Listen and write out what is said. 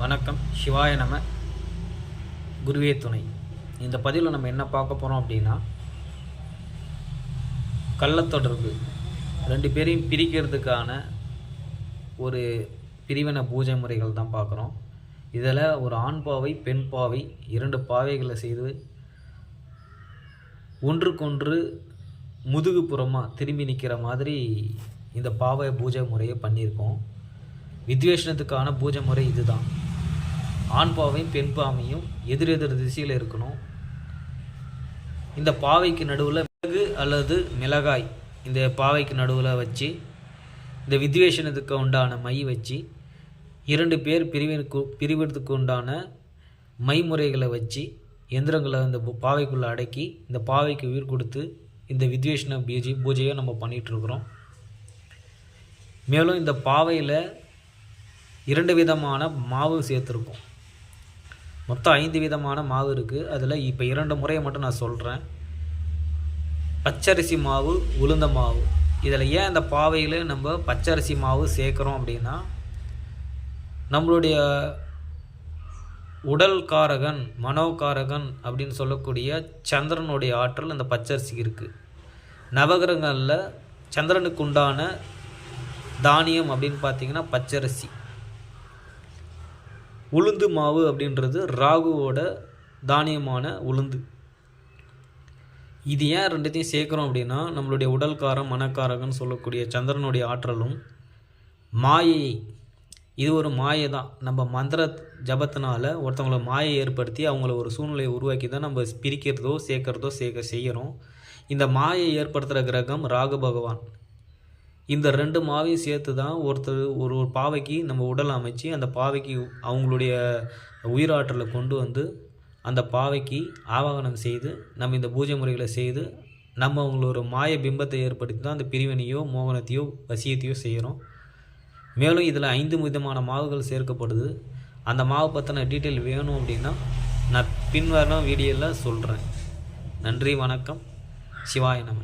வணக்கம். சிவாய நம. குருவே துணை. இந்த பதிவில் நம்ம என்ன பார்க்க போகிறோம் அப்படின்னா, கள்ளத்தொடர்பு ரெண்டு பேரையும் பிரிக்கிறதுக்கான ஒரு பிரிவினை பூஜை முறைகள் தான் பார்க்குறோம். இதில் ஒரு ஆண் பாவை பெண் பாவை இரண்டு பாவைகளை செய்து ஒன்றுக்கொன்று முதுகுப்புறமாக திரும்பி நிற்கிற மாதிரி இந்த பாவை பூஜை முறையை பண்ணியிருக்கோம். வித்வேஷனத்துக்கான பூஜை முறை இதுதான். ஆண் பாவையும் பெண் பாவையும் எதிரெதிர் திசையில் இருக்கணும். இந்த பாவைக்கு நடுவில் மிளகு அல்லது மிளகாய் இந்த பாவைக்கு நடுவில் வச்சு இந்த வித்வேஷனத்துக்கு உண்டான மை வச்சு இரண்டு பேர் பிரிவதற்கு உண்டான மைமுறைகளை வச்சு எந்திரங்களை இந்த பாவைக்குள்ளே அடக்கி இந்த பாவைக்கு உயிர் கொடுத்து இந்த வித்வேஷன பூஜையை நம்ம பண்ணிகிட்ருக்குறோம். மேலும் இந்த பாவையில் 2 விதமான மாவு சேர்த்துருக்கோம். மொத்தம் 5 விதமான மாவு இருக்குது. அதில் இப்போ 2 முறையை மட்டும் நான் சொல்கிறேன். பச்சரிசி மாவு, உளுந்த மாவு. இதில் ஏன் இந்த பாவையில் நம்ம பச்சரிசி மாவு சேர்க்குறோம் அப்படின்னா, நம்மளுடைய உடல் காரகன் மனோகாரகன் அப்படின்னு சொல்லக்கூடிய சந்திரனுடைய ஆற்றல் அந்த பச்சரிசிக்கு இருக்குது. நவகிரகங்களில் சந்திரனுக்கு உண்டான தானியம் அப்படின்னு பார்த்திங்கன்னா பச்சரிசி. உளுந்து மாவு அப்படின்றது ராகுவோட தானியமான உளுந்து. இது ஏன் ரெண்டுத்தையும் சேர்க்குறோம் அப்படின்னா, நம்மளுடைய உடல்காரம் மனக்காரகன்னு சொல்லக்கூடிய சந்திரனுடைய ஆற்றலும் மாயை, இது ஒரு மாயை தான். நம்ம மந்திர ஜபத்தினால ஒருத்தவங்களை மாயை ஏற்படுத்தி அவங்கள ஒரு சூழ்நிலையை உருவாக்கி தான் நம்ம பிரிக்கிறதோ சேர்க்குறதோ செய்கிறோம். இந்த மாயை ஏற்படுத்துகிற கிரகம் ராகு பகவான். இந்த 2 மாவையும் சேர்த்து தான் ஒரு பாவைக்கு நம்ம உடல் அமைச்சு அந்த பாவைக்கு அவங்களுடைய உயிராற்றலை கொண்டு வந்து அந்த பாவைக்கு ஆவாகனம் செய்து நம்ம இந்த பூஜை முறைகளை செய்து நம்ம அவங்களோட மாய பிம்பத்தை ஏற்படுத்தி தான் அந்த பிரிவினையோ மோகனத்தையோ வசியத்தையோ செய்கிறோம். மேலும் இதில் 5 விதமான மாவுகள் சேர்க்கப்படுது. அந்த மாவு பற்றின டீட்டெயில் வேணும் அப்படின்னா நான் பின்வரும் வீடியோவில் சொல்கிறேன். நன்றி, வணக்கம். சிவாய நம.